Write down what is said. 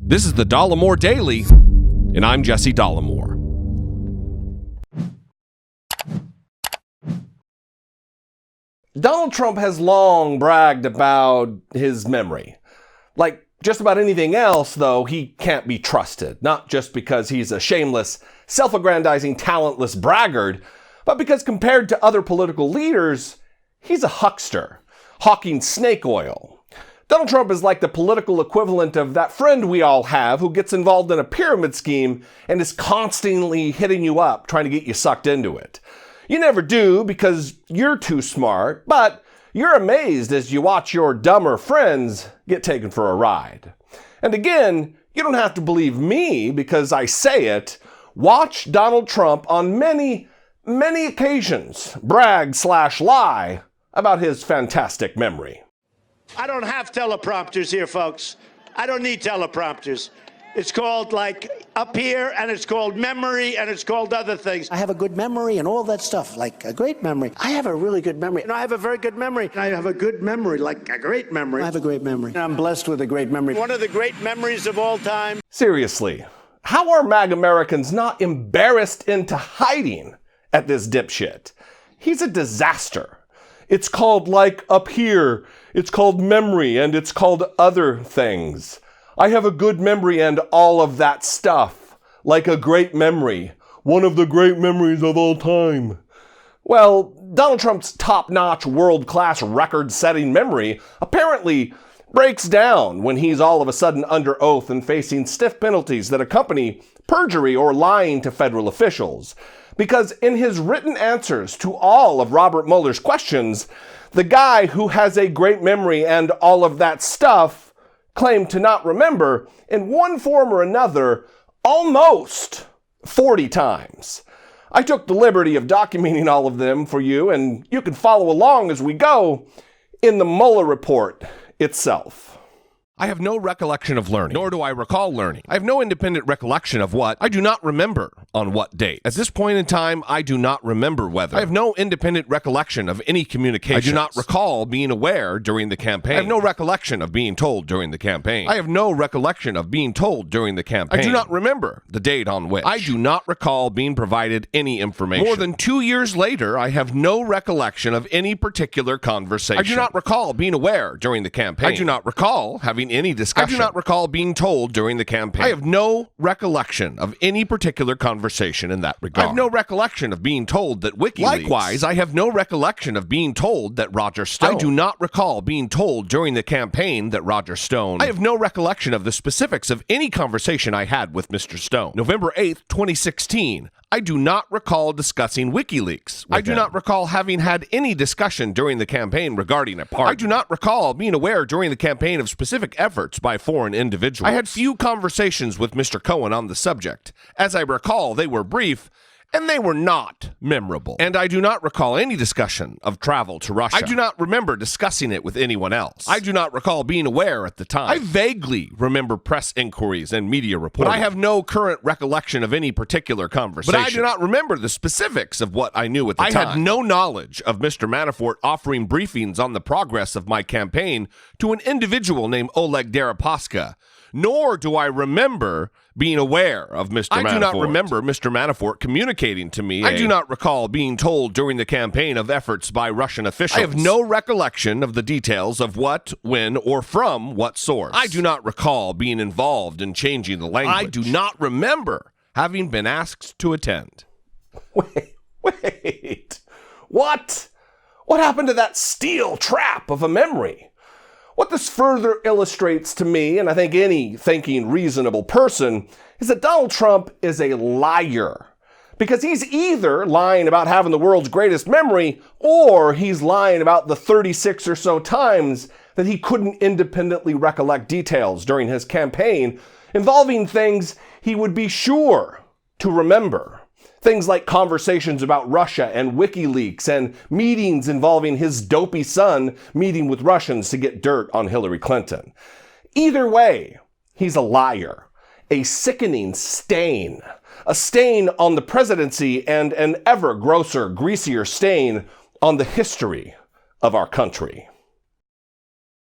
This is the Dollemore Daily, and I'm Jesse Dollemore. Donald Trump has long bragged about his memory. Like just about anything else, though, he can't be trusted. Not just because he's a shameless, self-aggrandizing, talentless braggart, but because compared to other political leaders, he's a huckster, hawking snake oil. Donald Trump is like the political equivalent of that friend we all have who gets involved in a pyramid scheme and is constantly hitting you up, trying to get you sucked into it. You never do because you're too smart, but you're amazed as you watch your dumber friends get taken for a ride. And again, you don't have to believe me because I say it. Watch Donald Trump on many occasions brag/lie about his fantastic memory. I don't have teleprompters here, folks. I don't need teleprompters. It's called like up here, and it's called memory, and it's called other things. I have a good memory and all that stuff, like a great memory. I have a really good memory. And I have a very good memory. I have a good memory, like a great memory. I have a great memory. I'm blessed with a great memory. One of the great memories of all time. Seriously, how are MAG Americans not embarrassed into hiding at this dipshit? He's a disaster. It's called like up here, it's called memory, and it's called other things. I have a good memory and all of that stuff. Like a great memory. One of the great memories of all time. Well, Donald Trump's top-notch, world-class, record-setting memory apparently breaks down when he's all of a sudden under oath and facing stiff penalties that accompany perjury or lying to federal officials. Because in his written answers to all of Robert Mueller's questions, the guy who has a great memory and all of that stuff claimed to not remember, in one form or another, almost 40 times. I took the liberty of documenting all of them for you, and you can follow along as we go in the Mueller report itself. I have no recollection of learning, nor do I recall learning. I have no independent recollection of what. I do not remember on what date. At this point in time, I do not remember whether. I have no independent recollection of any communication. I do not recall being aware during the campaign. I have no recollection of being told during the campaign. I have no recollection of being told during the campaign. I do not remember the date on which. I do not recall being provided any information. More than 2 years later, I have no recollection of any particular conversation. I do not recall being aware during the campaign. I do not recall having any discussion. I do not recall being told during the campaign. I have no recollection of any particular conversation in that regard. I have no recollection of being told that WikiLeaks. Likewise, I have no recollection of being told that Roger Stone. I do not recall being told during the campaign that Roger Stone. I have no recollection of the specifics of any conversation I had with Mr. Stone. November 8th, 2016. I do not recall discussing WikiLeaks. I do not recall having had any discussion during the campaign regarding a pardon. I do not recall being aware during the campaign of specific efforts by foreign individuals. I had few conversations with Mr. Cohen on the subject. As I recall, they were brief, and they were not memorable. And I do not recall any discussion of travel to Russia. I do not remember discussing it with anyone else. I do not recall being aware at the time. I vaguely remember press inquiries and media reporting. But I have no current recollection of any particular conversation. But I do not remember the specifics of what I knew at the time. I had no knowledge of Mr. Manafort offering briefings on the progress of my campaign to an individual named Oleg Deripaska. Nor do I remember being aware of Mr. Manafort. I do not remember Mr. Manafort communicating to me. I do not recall being told during the campaign of efforts by Russian officials. I have no recollection of the details of what, when, or from what source. I do not recall being involved in changing the language. I do not remember having been asked to attend. Wait. What? What happened to that steel trap of a memory? What this further illustrates to me, and I think any thinking reasonable person, is that Donald Trump is a liar. Because he's either lying about having the world's greatest memory, or he's lying about the 36 or so times that he couldn't independently recollect details during his campaign involving things he would be sure to remember. Things like conversations about Russia and WikiLeaks and meetings involving his dopey son meeting with Russians to get dirt on Hillary Clinton. Either way, he's a liar, a sickening stain, a stain on the presidency and an ever grosser, greasier stain on the history of our country.